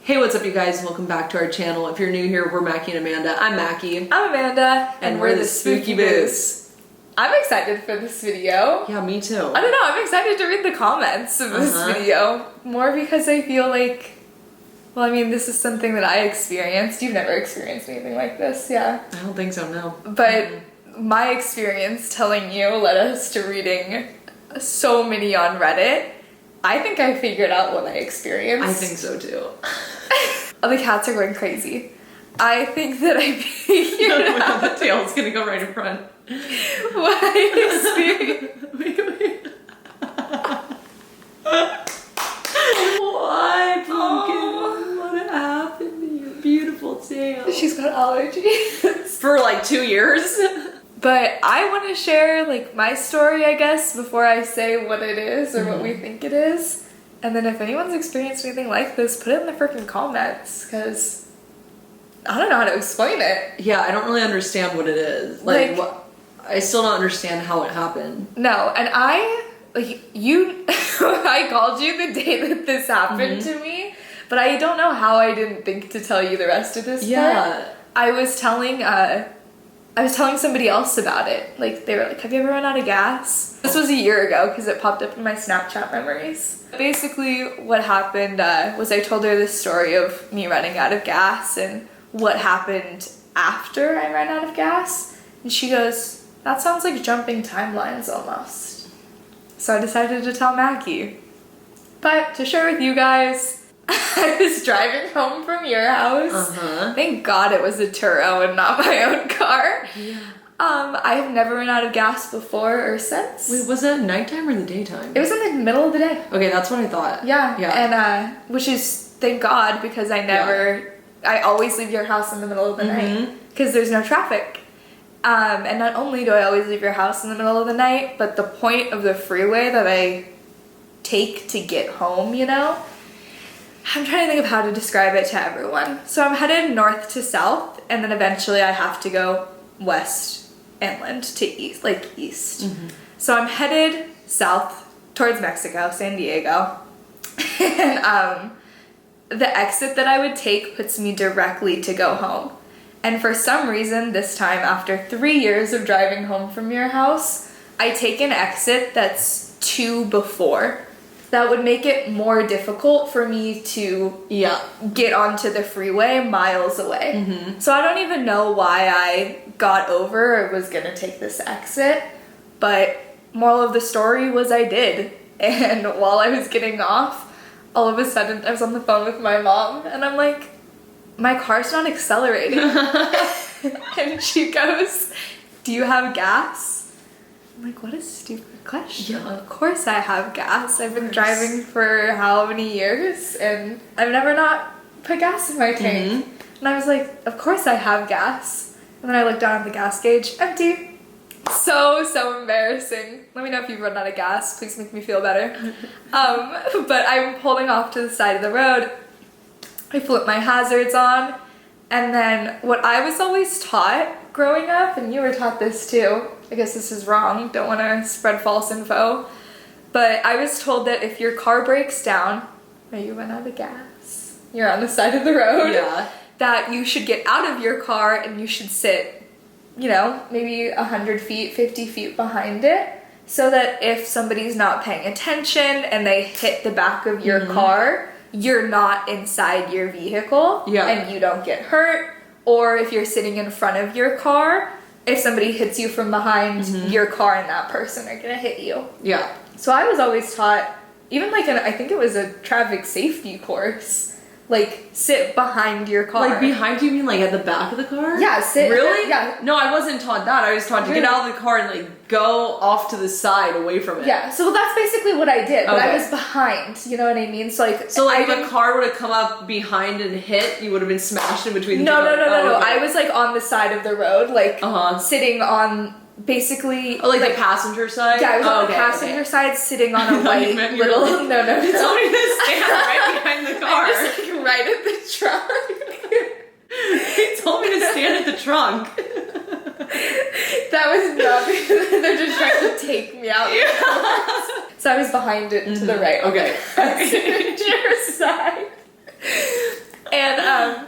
Hey, what's up you guys? Welcome back to our channel. If you're new here, we're Mackie and Amanda. I'm Mackie. I'm Amanda. And we're the Spooky Boos. I'm excited for this video. Yeah, me too. I don't know, I'm excited to read the comments of this video. More because I feel like, well, I mean, this is something that I experienced. You've never experienced anything like this, yeah? I don't think so, no. But my experience telling you led us to reading so many on Reddit. I think I figured out what I experienced. I think so too. Oh, the cats are going crazy. I think that I figured out the tail's gonna go right in front. what I experienced. What? Pumpkin? What happened to your beautiful tail? She's got allergies. For like 2 years. But I want to share like my story, I guess, before I say what it is or what we think it is. And then if anyone's experienced anything like this, put it in the freaking comments, because I don't know how to explain it. Yeah, I don't really understand what it is. Like what, I still don't understand how it happened. No, and I called you the day that this happened to me, but I don't know how I didn't think to tell you the rest of this part. I was telling somebody else about it. Like, they were like, have you ever run out of gas? This was a year ago because it popped up in my Snapchat memories. Basically, what happened was I told her this story of me running out of gas and what happened after I ran out of gas. And she goes, that sounds like jumping timelines almost. So I decided to tell Mackie. But to share with you guys, I was driving home from your house. Thank God it was a Turo and not my own car. Yeah. I have never run out of gas before or since. Wait, was that nighttime or in the daytime? It was in the middle of the day. Okay, that's what I thought. Yeah. And which is thank God, because I always leave your house in the middle of the night because there's no traffic. And not only do I always leave your house in the middle of the night, but the point of the freeway that I take to get home, you know, I'm trying to think of how to describe it to everyone. So I'm headed north to south, and then eventually I have to go west inland to east, like east. So I'm headed south towards Mexico, San Diego. And the exit that I would take puts me directly to go home. And for some reason, this time, after 3 years of driving home from your house, I take an exit that's 2 before. That would make it more difficult for me to get onto the freeway miles away. So I don't even know why I got over or was gonna take this exit, but moral of the story was I did. And while I was getting off, all of a sudden I was on the phone with my mom and I'm like, my car's not accelerating. And she goes, do you have gas? I'm like, what a stupid question. Yeah. Of course I have gas. I've been driving for how many years and I've never not put gas in my tank. And I was like, of course I have gas. And then I looked down at the gas gauge, empty. So embarrassing. Let me know if you've run out of gas. Please make me feel better. But I'm pulling off to the side of the road. I flip my hazards on. And then what I was always taught growing up, and you were taught this too, I guess this is wrong, don't want to spread false info, but I was told that if your car breaks down, or you run out of gas, you're on the side of the road, that you should get out of your car and you should sit, you know, maybe 100 feet, 50 feet behind it, so that if somebody's not paying attention and they hit the back of your car, you're not inside your vehicle and you don't get hurt. Or if you're sitting in front of your car, if somebody hits you from behind, your car and that person are gonna hit you. Yeah. So I was always taught, even like I think it was a traffic safety course, like sit behind your car. Like behind you, mean like at the back of the car? Yeah, sit. Really? Yeah. No, I wasn't taught that. I was taught to get out of the car and like go off to the side away from it. Yeah, so that's basically what I did, but I was behind, you know what I mean? So like if a car would have come up behind and hit, you would have been smashed in between the No. Okay. I was like on the side of the road, like sitting on basically like the passenger side? Yeah, I was on the passenger side sitting on a white little no. You told me to stand right behind the car. I was like right at the trunk. He told me to stand at the trunk. That was not because they're just trying to take me out. Yeah. So I was behind it to the right. Okay. Passenger side.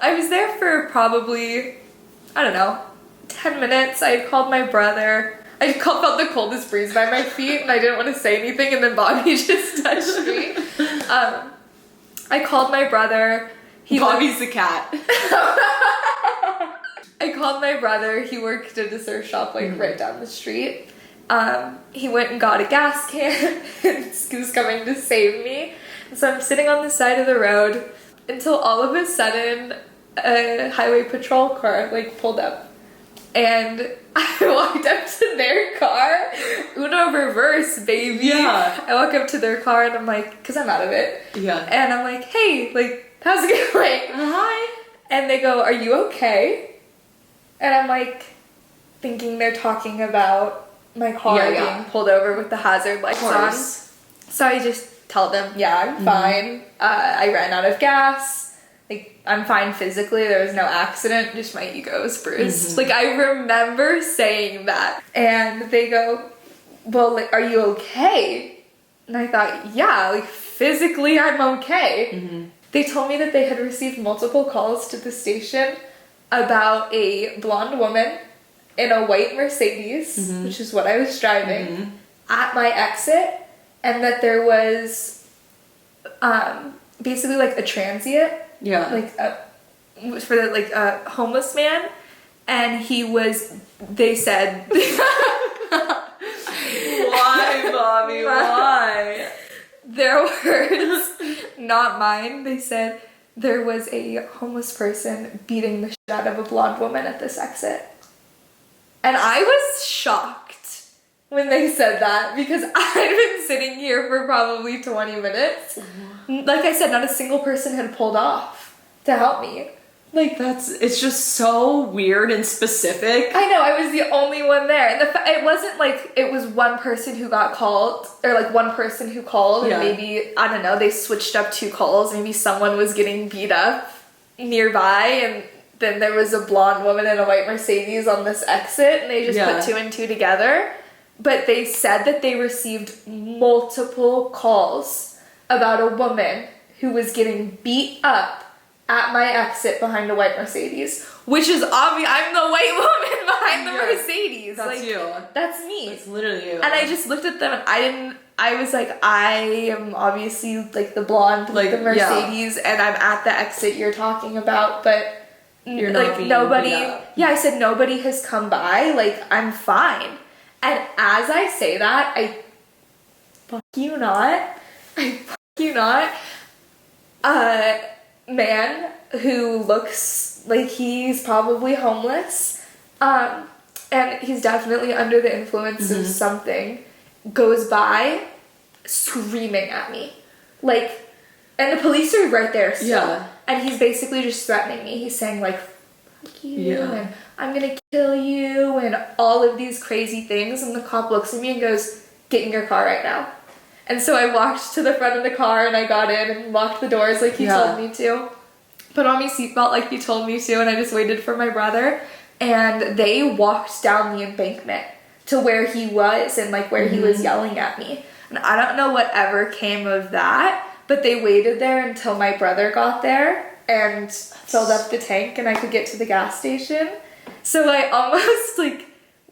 I was there for probably, I don't know, 10 minutes. I called my brother. I felt the coldest breeze by my feet, and I didn't want to say anything, and then Bobby just touched me. I called my brother. Bobby's the cat. I called my brother. He worked at a surf shop right down the street. He went and got a gas can and he was coming to save me. So I'm sitting on the side of the road until all of a sudden a highway patrol car pulled up. And I walked up to their car. Uno reverse, baby. Yeah. I walk up to their car and I'm like, because I'm out of it. Yeah. And I'm like, hey, how's it going? Hi. And they go, are you okay? And I'm like, thinking they're talking about my car being pulled over with the hazard lights on. So I just tell them, yeah, I'm fine. I ran out of gas. I'm fine physically. There was no accident. Just my ego is bruised. I remember saying that. And they go, well, are you okay? And I thought, yeah, physically I'm okay. They told me that they had received multiple calls to the station about a blonde woman in a white Mercedes, which is what I was driving, at my exit, and that there was basically a transient, for a homeless man, and he was, they said, why, Bobby, why? Their words, not mine. They said there was a homeless person beating the shit out of a blonde woman at this exit. And I was shocked when they said that because I'd been sitting here for probably 20 minutes. Like I said, not a single person had pulled off to help me. It's just so weird and specific. I know, I was the only one there. And it wasn't it was one person who got called, or one person who called, and maybe, I don't know, they switched up 2 calls. Maybe someone was getting beat up nearby, and then there was a blonde woman in a white Mercedes on this exit, and they just put 2 and 2 together. But they said that they received multiple calls about a woman who was getting beat up at my exit behind a white Mercedes, which is obvious. I'm the white woman behind the Mercedes. That's you. That's me. That's literally you. And I just looked at them and I was like, I am obviously the blonde with the Mercedes, and I'm at the exit you're talking about, but you're not being nobody. beat up. Yeah, I said nobody has come by. I'm fine. And as I say that, I fuck you not. Man who looks like he's probably homeless, and he's definitely under the influence of something, goes by screaming at me. And the police are right there still. Yeah. And he's basically just threatening me. He's saying fuck you, and I'm gonna kill you, and all of these crazy things. And the cop looks at me and goes, get in your car right now. And so I walked to the front of the car and I got in and locked the doors like he told me to. Put on my seatbelt like he told me to, and I just waited for my brother. And they walked down the embankment to where he was and where he was yelling at me. And I don't know whatever came of that, but they waited there until my brother got there and filled up the tank and I could get to the gas station. So I almost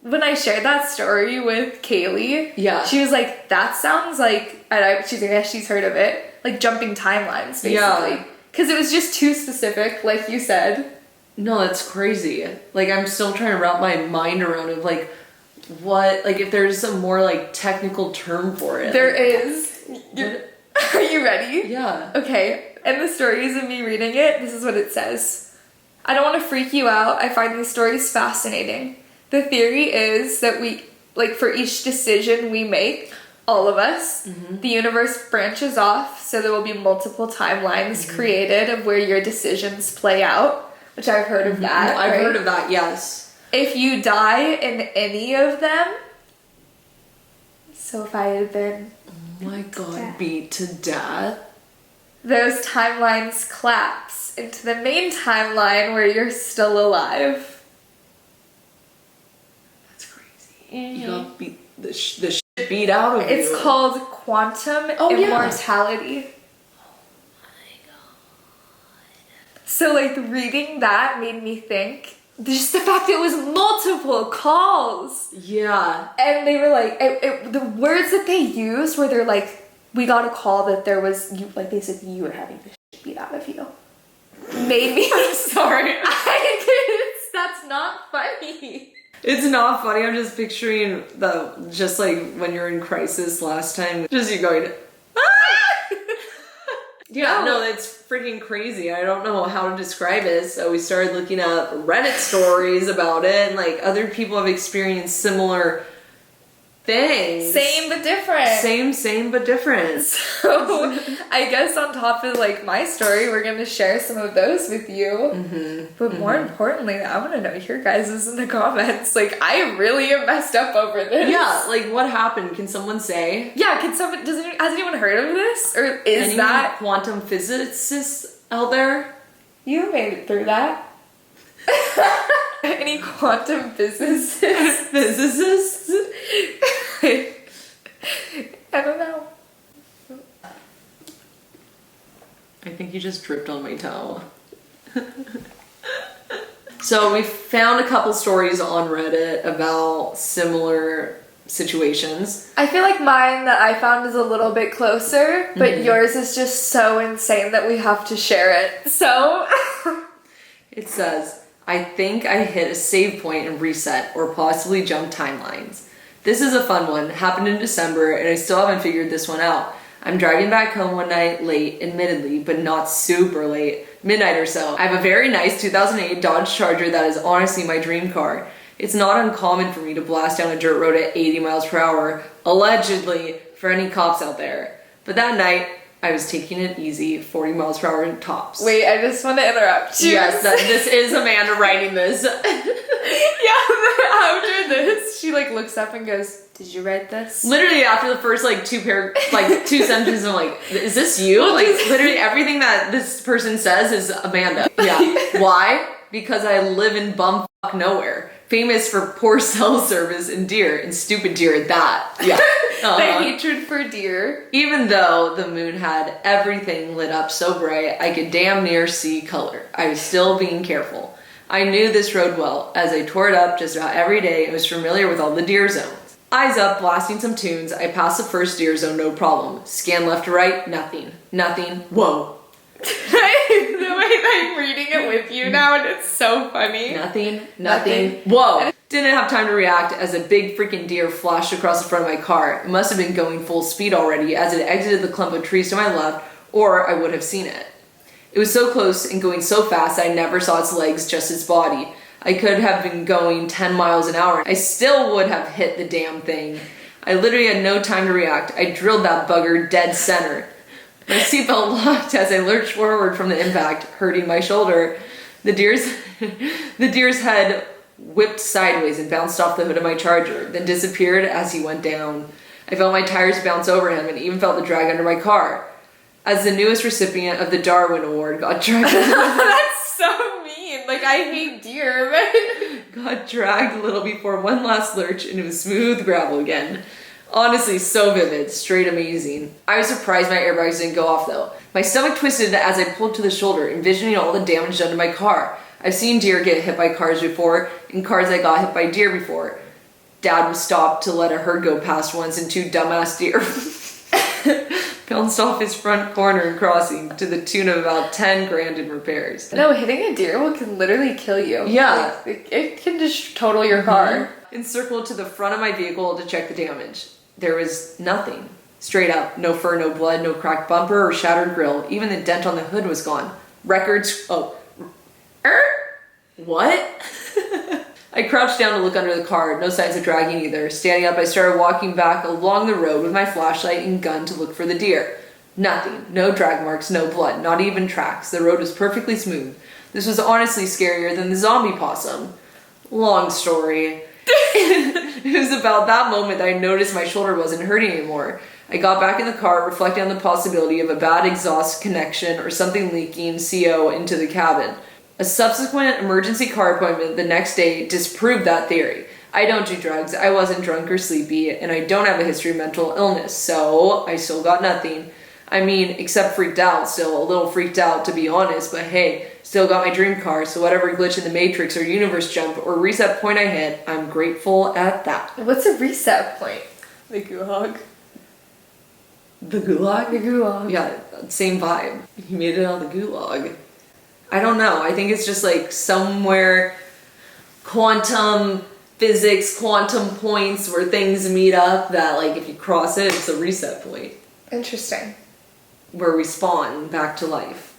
when I shared that story with Kaylee, she was like, that sounds like, she's like, yeah, she's heard of it, jumping timelines, basically. Because it was just too specific, like you said. No, that's crazy. I'm still trying to wrap my mind around it, what, if there's a more, technical term for it. There is. Are you ready? Yeah. Okay, and the story isn't me reading it. This is what it says. I don't want to freak you out. I find these stories fascinating. The theory is that we, for each decision we make, all of us, the universe branches off, so there will be multiple timelines created of where your decisions play out, which I've heard of that. I've heard of that, yes. If you die in any of them, so if I had been... Oh my god, beat to death? Those timelines collapse into the main timeline where you're still alive. You got beat the shit beat out of you. It's called quantum immortality. Oh my god. So, like, reading that made me think, just the fact it was multiple calls. Yeah. And they were like, the words that they used where they're like, we got a call that there was, you, like they said, you were having the shit beat out of you. Made me, I'm sorry. That's not funny. It's not funny. I'm just picturing just like when you're in crisis last time, just you going, ah! Yeah, no, that's freaking crazy. I don't know how to describe it. So we started looking up Reddit stories about it, and like other people have experienced similar things. Same but different. Same but different. So I guess on top of like my story, we're gonna share some of those with you. Mm-hmm. But more importantly, I want to know your guys' in the comments. Like, I really am messed up over this. Yeah, like what happened? Can someone say? Yeah, has anyone heard of this? Or is that quantum physicists out there? You made it through that. Any quantum physicists? Physicists? I don't know. I think you just dripped on my towel. So we found a couple stories on Reddit about similar situations. I feel like mine that I found is a little bit closer, but yours is just so insane that we have to share it. So it says, I think I hit a save point and reset, or possibly jumped timelines. This is a fun one. Happened in December, and I still haven't figured this one out. I'm driving back home one night late, admittedly, but not super late, midnight or so. I have a very nice 2008 Dodge Charger that is honestly my dream car. It's not uncommon for me to blast down a dirt road at 80 miles per hour, allegedly, for any cops out there. But that night, I was taking it easy, 40 miles per hour tops. Wait, I just want to interrupt you. Yes, this is Amanda writing this. Yeah, after this, she like looks up and goes, "Did you write this?" Literally after the first like two sentences, I'm like, "Is this you?" Like literally everything that this person says is Amanda. Yeah. Why? Because I live in bumfuck nowhere, famous for poor cell service and deer, and stupid deer at that. Yeah. The hatred for deer. Even though the moon had everything lit up so bright, I could damn near see color. I was still being careful. I knew this road well, as I tore it up just about every day and was familiar with all the deer zones. Eyes up, blasting some tunes, I passed the first deer zone, no problem. Scan left to right, nothing. Nothing. Whoa. The way that I'm reading it with you now, and it's so funny. Nothing. Whoa. Didn't have time to react as a big freaking deer flashed across the front of my car. It must have been going full speed already as it exited the clump of trees to my left, or I would have seen it. It was so close and going so fast I never saw its legs, just its body. I could have been going 10 miles an hour. I still would have hit the damn thing. I literally had no time to react. I drilled that bugger dead center. My seatbelt locked as I lurched forward from the impact, hurting my shoulder. The deer's head whipped sideways and bounced off the hood of my Charger, then disappeared as he went down. I felt my tires bounce over him and even felt the drag under my car. As the newest recipient of the Darwin Award, got dragged. That's so mean. Like, I hate deer, but got dragged a little before one last lurch into smooth gravel again. Honestly, so vivid, straight amazing. I was surprised my airbags didn't go off though. My stomach twisted as I pulled to the shoulder, envisioning all the damage done to my car. I've seen deer get hit by cars before, and cars that got hit by deer before. Dad was stopped to let a herd go past once, and two dumbass deer bounced off his front corner and crossing to the tune of about 10 grand in repairs. No, hitting a deer can literally kill you. Yeah. Like, it can just total your car. Encircled to the front of my vehicle to check the damage. There was nothing. Straight up. No fur, no blood, no cracked bumper or shattered grille. Even the dent on the hood was gone. Records. What? I crouched down to look under the car. No signs of dragging either. Standing up, I started walking back along the road with my flashlight and gun to look for the deer. Nothing. No drag marks, no blood, not even tracks. The road was perfectly smooth. This was honestly scarier than the zombie possum. Long story. It was about that moment that I noticed my shoulder wasn't hurting anymore. I got back in the car, reflecting on the possibility of a bad exhaust connection or something leaking CO into the cabin. A subsequent emergency car appointment the next day disproved that theory. I don't do drugs, I wasn't drunk or sleepy, and I don't have a history of mental illness, so I still got nothing. I mean, except freaked out, still a little freaked out to be honest, but hey, Still got my dream car, so whatever glitch in the matrix or universe jump or reset point I hit, I'm grateful at that. What's a reset point? The gulag. The gulag? The gulag. Yeah, same vibe. He made it out of the gulag. I don't know. I think it's just like somewhere quantum physics, quantum points where things meet up that like if you cross it, it's a reset point. Interesting. Where we spawn back to life.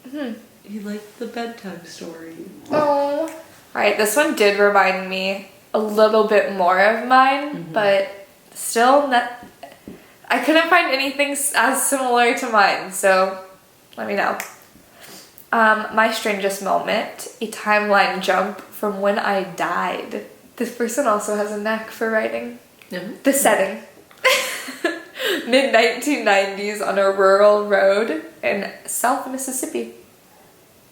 Hmm. You like the bedtime story. Oh. Alright, this one did remind me a little bit more of mine, but still not, I couldn't find anything as similar to mine, so let me know. My strangest moment, a timeline jump from when I died. This person also has a knack for writing. The setting. Mid-1990s on a rural road in South Mississippi.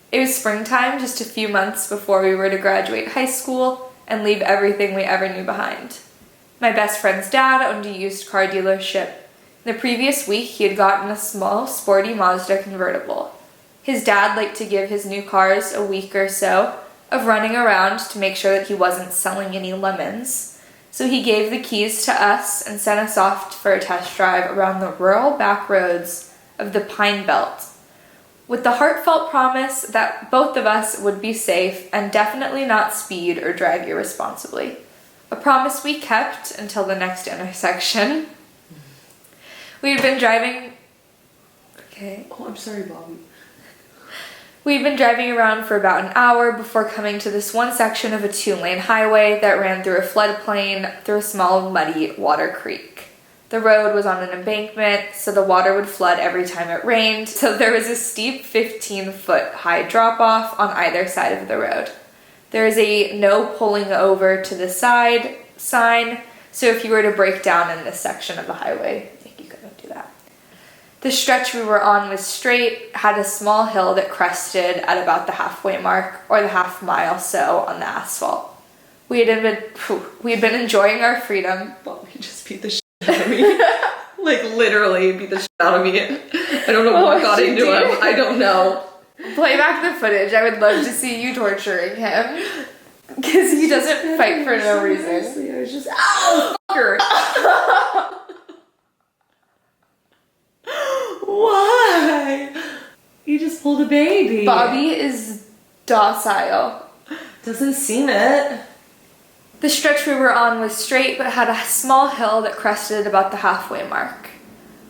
It was springtime, just a few months before we were to graduate high school and leave everything we ever knew behind. My best friend's dad owned a used car dealership. The previous week, he had gotten a small, sporty Mazda convertible. His dad liked to give his new cars a week or so of running around to make sure that he wasn't selling any lemons. So he gave the keys to us and sent us off for a test drive around the rural back roads of the Pine Belt, with the heartfelt promise that both of us would be safe and definitely not speed or drive irresponsibly. A promise we kept until the next intersection. We had been driving... Okay. Oh, I'm sorry, Bobby. We'd been driving around for about an hour before coming to this one section of a 2-lane highway that ran through a floodplain through a small, muddy water creek. The road was on an embankment, so the water would flood every time it rained, so there was a steep 15-foot high drop-off on either side of the road. There is a no pulling over to the side sign, so if you were to break down in this section of the highway, I think you couldn't do that. The stretch we were on was straight, had a small hill that crested at about the halfway mark, or the half mile so on the asphalt. We had been enjoying our freedom. Bobby just beat the shit out of me. Like literally beat the shit out of me. I don't know what got into him. I don't know. Play back the footage. I would love to see you torturing him. Because he doesn't fight for no reason. I was just, ow, fucker. Why? You just pulled a baby. Bobby is docile. Doesn't seem it. The stretch we were on was straight, but had a small hill that crested about the halfway mark.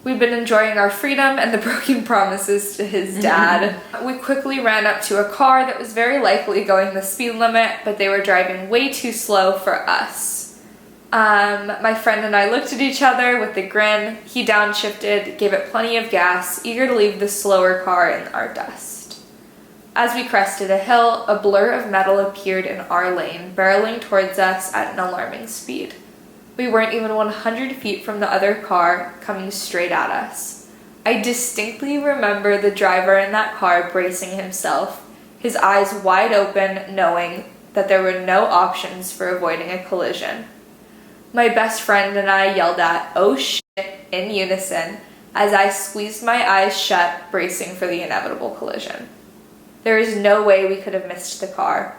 We'd been enjoying our freedom and the broken promises to his dad. We quickly ran up to a car that was very likely going the speed limit, but they were driving way too slow for us. My friend and I looked at each other with a grin. He downshifted, gave it plenty of gas, eager to leave the slower car in our dust. As we crested a hill, a blur of metal appeared in our lane, barreling towards us at an alarming speed. We weren't even 100 feet from the other car, coming straight at us. I distinctly remember the driver in that car bracing himself, his eyes wide open, knowing that there were no options for avoiding a collision. My best friend and I yelled at, "Oh shit," in unison, as I squeezed my eyes shut, bracing for the inevitable collision. There is no way we could have missed the car.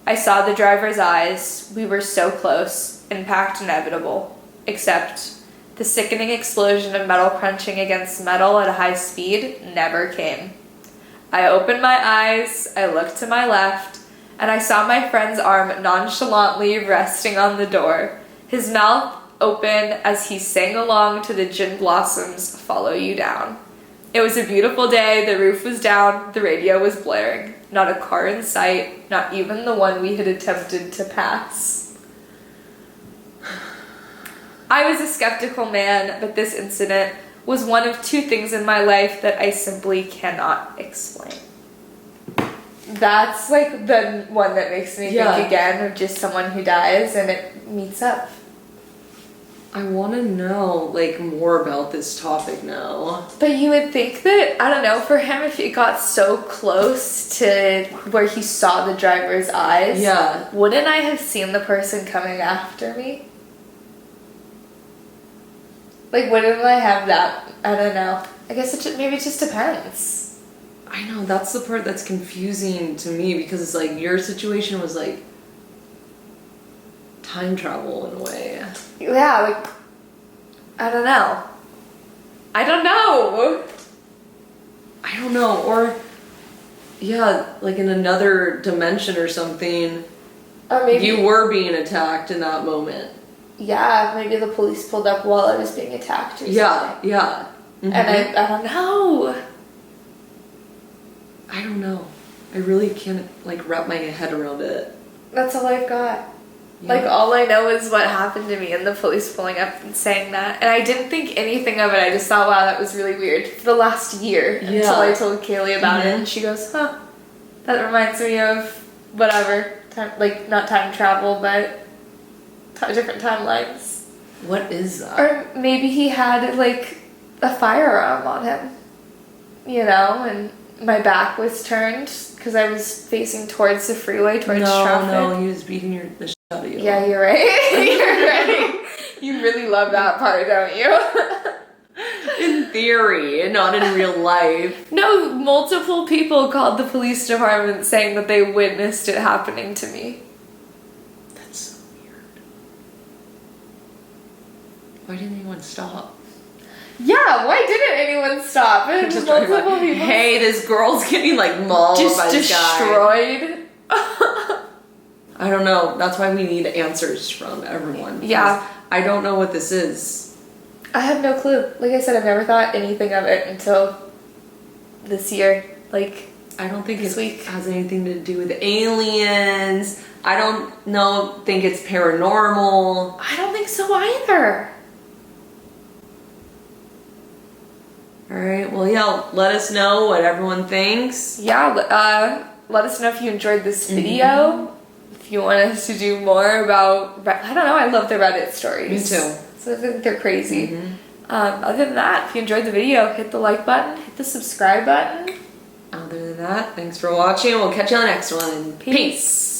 I saw the driver's eyes. We were so close. Impact inevitable. Except the sickening explosion of metal crunching against metal at a high speed never came. I opened my eyes, I looked to my left, and I saw my friend's arm nonchalantly resting on the door, his mouth open as he sang along to the Gin Blossoms' Follow You Down. It was a beautiful day, the roof was down, the radio was blaring. Not a car in sight, not even the one we had attempted to pass. I was a skeptical man, but this incident was one of two things in my life that I simply cannot explain. That's like the one that makes me think again of just someone who dies and it meets up. I want to know, like, more about this topic now. But you would think that, I don't know, for him, if it got so close to where he saw the driver's eyes, wouldn't I have seen the person coming after me? Like, wouldn't I have that? I don't know. I guess maybe it just depends. I know, that's the part that's confusing to me because it's like your situation was like time travel in a way. Yeah, like, I don't know. I don't know. Or, yeah, like in another dimension or something, Or maybe you were being attacked in that moment. Yeah, maybe the police pulled up while I was being attacked or something. Yeah. Mm-hmm. And I don't know. I don't know. I really can't, like, wrap my head around it. That's all I've got. Yeah. Like, all I know is what happened to me and the police pulling up and saying that. And I didn't think anything of it. I just thought, wow, that was really weird. For the last year, until I told Kaylee about it. And she goes, huh, that reminds me of whatever. Like, not time travel, but different timelines. What is that? Or maybe he had, like, a firearm on him. You know, and my back was turned because I was facing towards the freeway, towards traffic. No, he was beating the shit out of you. Yeah, you're right. You're right. You really love that part, don't you? In theory, not in real life. No, multiple people called the police department saying that they witnessed it happening to me. That's so weird. Why didn't anyone stop? Yeah, why didn't anyone stop? And Just multiple people hey, this girl's getting like mauled just by this guy. destroyed. I don't know. That's why we need answers from everyone. Yeah. I don't know what this is. I have no clue. Like I said, I've never thought anything of it until this year. Like, I don't think this week has anything to do with aliens. I don't think it's paranormal. I don't think so either. Alright, well, yeah, let us know what everyone thinks. Yeah, let us know if you enjoyed this video. If you want us to do more about, I don't know, I love the Reddit stories. Me too. So I think they're crazy. Other than that, if you enjoyed the video, hit the like button, hit the subscribe button. Other than that, thanks for watching. We'll catch you on the next one. Peace.